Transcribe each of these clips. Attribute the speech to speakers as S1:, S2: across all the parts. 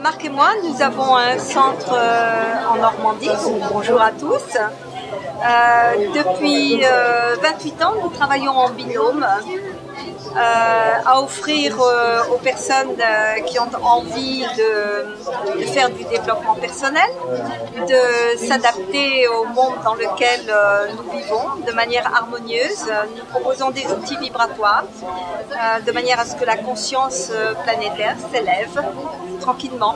S1: Marc et moi, nous avons un centre en Normandie. Bonjour à tous. Depuis 28 ans, nous travaillons en binôme à offrir aux personnes qui ont envie de faire du développement personnel, de s'adapter au monde dans lequel nous vivons de manière harmonieuse. Nous proposons des outils vibratoires de manière à ce que la conscience planétaire s'élève tranquillement.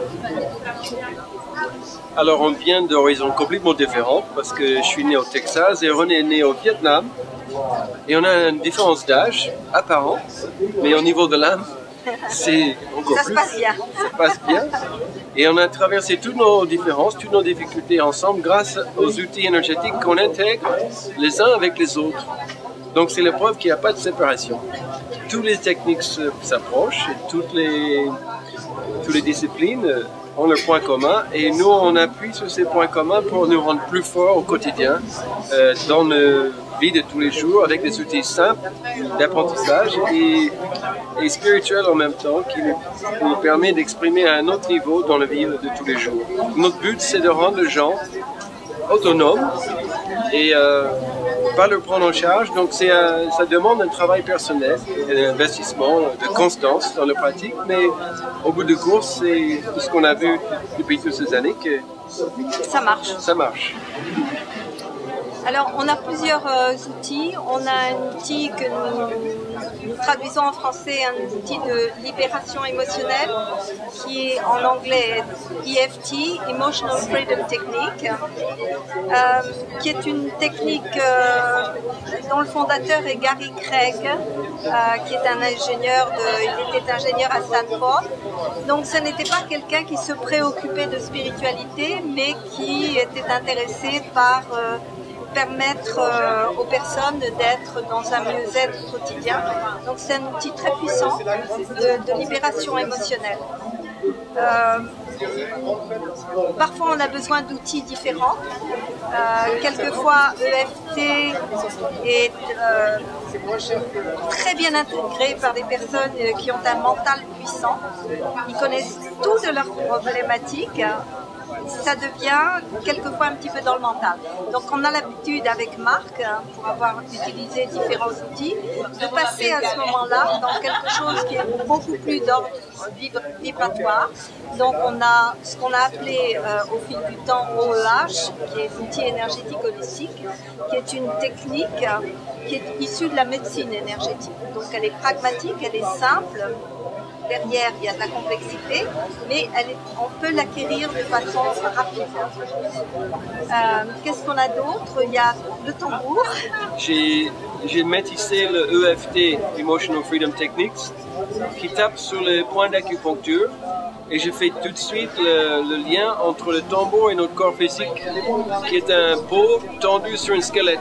S2: Alors on vient d'horizons complètement différents parce que je suis né au Texas et René est né au Vietnam. Et on a une différence d'âge apparente, mais au niveau de l'âme, c'est encore plus.
S1: Ça se passe bien.
S2: Ça se passe bien. Et on a traversé toutes nos différences, toutes nos difficultés ensemble grâce aux outils énergétiques qu'on intègre les uns avec les autres. Donc c'est la preuve qu'il n'y a pas de séparation. Toutes les techniques s'approchent, toutes les disciplines ont leurs points communs et nous on appuie sur ces points communs pour nous rendre plus forts au quotidien dans nos vies de tous les jours avec des outils simples d'apprentissage et spirituels en même temps qui nous permet d'exprimer à un autre niveau dans la vie de tous les jours. Notre but c'est de rendre les gens autonomes et pas le prendre en charge, donc ça demande un travail personnel, un investissement de constance dans la pratique, mais au bout de course, c'est tout ce qu'on a vu depuis toutes ces années que
S1: ça marche.
S2: Ça marche.
S1: Alors, on a plusieurs outils. On a un outil que nous traduisons en français, un outil de libération émotionnelle, qui est en anglais EFT, Emotional Freedom Technique, qui est une technique dont le fondateur est Gary Craig, qui est un ingénieur, il était ingénieur à Stanford. Donc, ce n'était pas quelqu'un qui se préoccupait de spiritualité, mais qui était intéressé par permettre aux personnes d'être dans un mieux-être quotidien. Donc c'est un outil très puissant de libération émotionnelle. Parfois on a besoin d'outils différents. Quelquefois EFT est très bien intégré par des personnes qui ont un mental puissant. Ils connaissent tout de leurs problématiques. Ça devient quelquefois un petit peu dans le mental. Donc on a l'habitude avec Marc, pour avoir utilisé différents outils, de passer à ce moment-là dans quelque chose qui est beaucoup plus d'ordre vibratoire. Donc on a ce qu'on a appelé au fil du temps OEH, qui est l'outil énergétique holistique, qui est une technique qui est issue de la médecine énergétique. Donc elle est pragmatique, elle est simple. Derrière, il y a de la complexité, mais on peut l'acquérir de façon rapide. Qu'est-ce qu'on a d'autre? Il y a le tambour.
S2: J'ai métissé le EFT, Emotional Freedom Techniques, qui tape sur les points d'acupuncture. Et je fais tout de suite le lien entre le tambour et notre corps physique, qui est un pot tendu sur un squelette.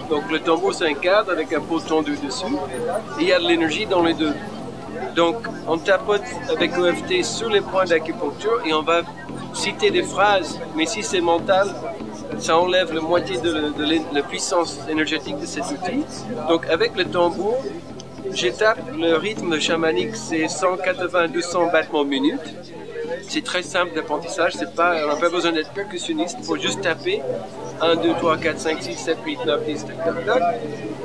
S2: Donc le tambour, c'est un cadre avec un pot tendu dessus. Et il y a de l'énergie dans les deux. Donc, on tapote avec EFT sur les points d'acupuncture et on va citer des phrases. Mais si c'est mental, ça enlève la moitié de la puissance énergétique de cet outil. Donc, avec le tambour, j'étape le rythme chamanique, c'est 180-200 battements minute. C'est très simple d'apprentissage, on n'a pas besoin d'être percussionniste, il faut juste taper 1, 2, 3, 4, 5, 6, 7, 8, 9, 10, tac, tac, tac.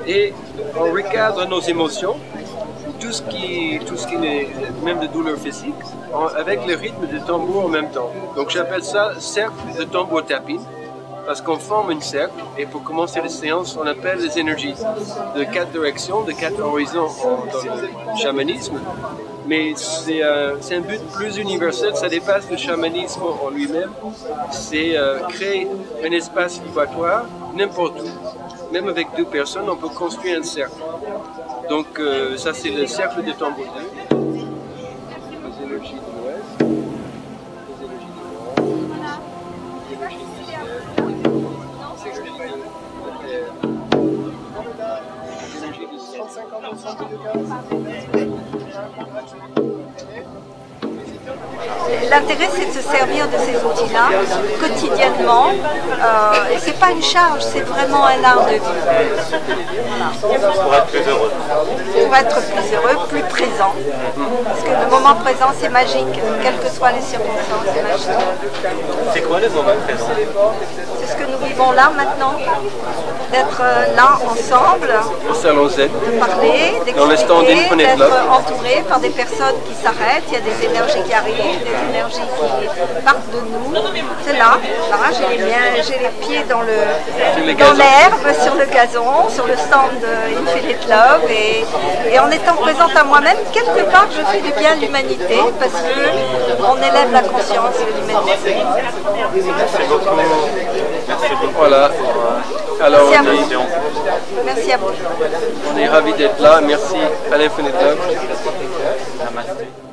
S2: Et on recadre nos émotions. Tout ce qui est même de douleur physique, avec le rythme de tambour en même temps. Donc j'appelle ça cercle de tambour tapping, parce qu'on forme un cercle, et pour commencer les séances, on appelle les énergies de 4 directions, de 4 horizons dans le chamanisme. Mais c'est un but plus universel, ça dépasse le chamanisme en lui-même. C'est créer un espace vibratoire n'importe où. Même avec 2 personnes, on peut construire un cercle. Donc ça c'est le cercle de tambour 2. Les énergies de l'ouest, les énergies du nord, les énergies du ciel, les énergies de la terre, les énergies du ciel.
S1: L'intérêt, c'est de se servir de ces outils-là quotidiennement. Et c'est pas une charge, c'est vraiment un art de vie. Voilà.
S3: Pour être plus heureux.
S1: Pour être plus heureux, plus présent. Parce que le moment présent, c'est magique. Quelles que soient les circonstances, c'est magique.
S3: C'est quoi le moment présent?
S1: C'est ce que nous vivons là maintenant. D'être là ensemble,
S2: Au salon Z.
S1: de parler,
S2: Dans le stand
S1: d'expliquer,
S2: d'Infinite
S1: d'être
S2: Love.
S1: entouré par des personnes qui s'arrêtent. Il y a des énergies qui arrivent, des énergies qui partent de nous. C'est là. J'ai les pieds dans l'herbe, sur le gazon, sur le stand d'Infinite Love. Et en étant présente à moi-même, quelque part, je fais du bien à l'humanité parce qu'on élève la conscience de l'humanité.
S3: Merci beaucoup. Merci beaucoup.
S2: Voilà. Alors,
S1: Merci à vous. Merci à vous.
S2: on est ravis d'être là. Merci à l'Infinite Love.
S3: Namasté.